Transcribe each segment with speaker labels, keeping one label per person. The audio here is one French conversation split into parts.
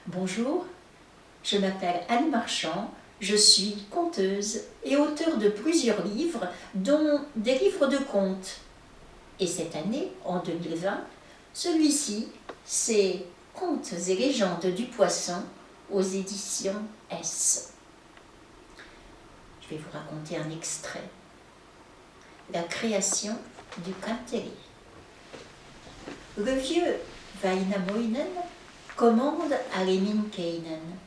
Speaker 1: Bonjour, je m'appelle Anne Marchand, je suis conteuse et auteure de plusieurs livres, dont des livres de contes. Et cette année, en 2020, celui-ci, c'est Contes et légendes du poisson aux éditions S. Je vais vous raconter un extrait. La création du Kantele. Le vieux Väinämöinen commande à Lemminkäinen.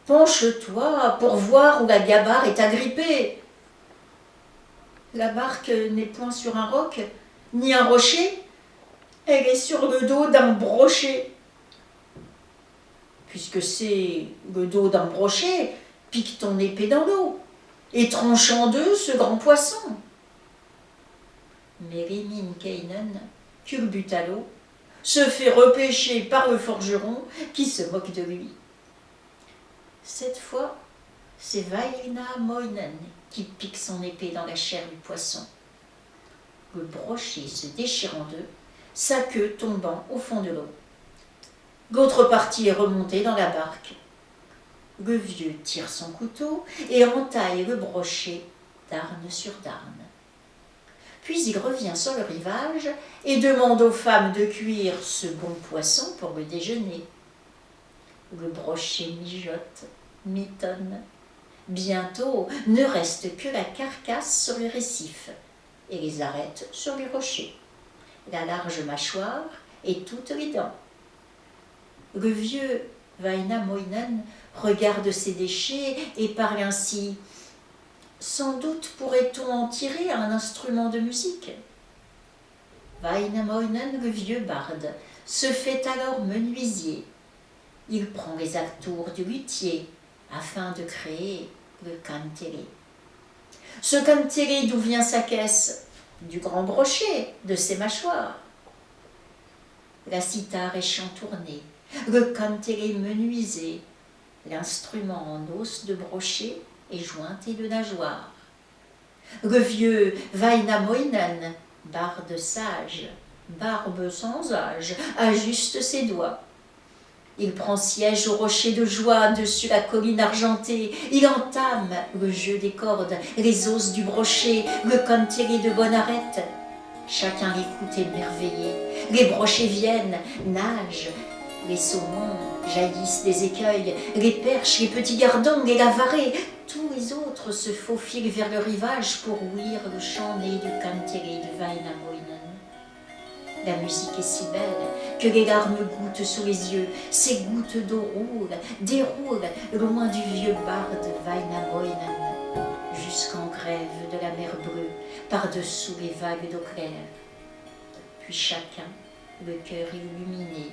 Speaker 1: « Penche-toi pour voir où la gabarre est agrippée. » La barque n'est point sur un roc, ni un rocher, elle est sur le dos d'un brochet. Puisque c'est le dos d'un brochet, pique ton épée dans l'eau, et tranche en deux ce grand poisson. Mais Lemminkäinen culbute à l'eau, se fait repêcher par le forgeron qui se moque de lui. Cette fois, c'est Väinämöinen qui pique son épée dans la chair du poisson. Le brochet se déchire en deux, sa queue tombant au fond de l'eau. L'autre partie est remontée dans la barque. Le vieux tire son couteau et entaille le brochet d'arne sur d'arne. Puis il revient sur le rivage et demande aux femmes de cuire ce bon poisson pour le déjeuner. Le brochet mijote, mitonne. Bientôt, ne reste que la carcasse sur les récifs et les arêtes sur les rochers, la large mâchoire et toutes les dents. Le vieux Väinämöinen regarde ces déchets et parle ainsi. Sans doute pourrait-on en tirer un instrument de musique. Väinämöinen, le vieux barde, se fait alors menuisier. Il prend les atours du luthier afin de créer le Kantele. Ce Kantele, d'où vient sa caisse? Du grand brochet, de ses mâchoires. La cithare est chantournée, le Kantele menuisé, l'instrument en os de brochet et jointé de nageoires. Le vieux Väinämöinen, barde sage, barbe sans âge, ajuste ses doigts. Il prend siège au rocher de joie dessus la colline argentée. Il entame le jeu des cordes, les os du brochet, le Kantele de bonne arête. Chacun l'écoute émerveillé. Les brochets viennent, nagent, les saumons jaillissent des écueils, les perches, les petits gardons, les lavarets. Tous les autres se faufilent vers le rivage pour ouïr le chant né du Kantele de Väinämöinen. La musique est si belle que les larmes gouttent sous les yeux. Ces gouttes d'eau déroulent loin du vieux barde Väinämöinen jusqu'en grève de la mer bleue, par-dessous les vagues d'eau claire. Puis chacun, le cœur illuminé,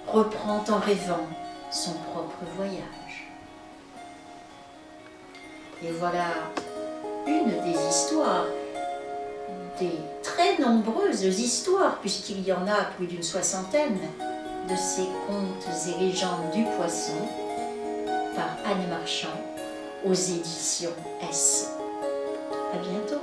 Speaker 1: reprend en rêvant son propre voyage. Et voilà une des histoires, des très nombreuses histoires, puisqu'il y en a plus d'une soixantaine, de ces contes et légendes du poisson, par Anne Marchand, aux éditions S. À bientôt.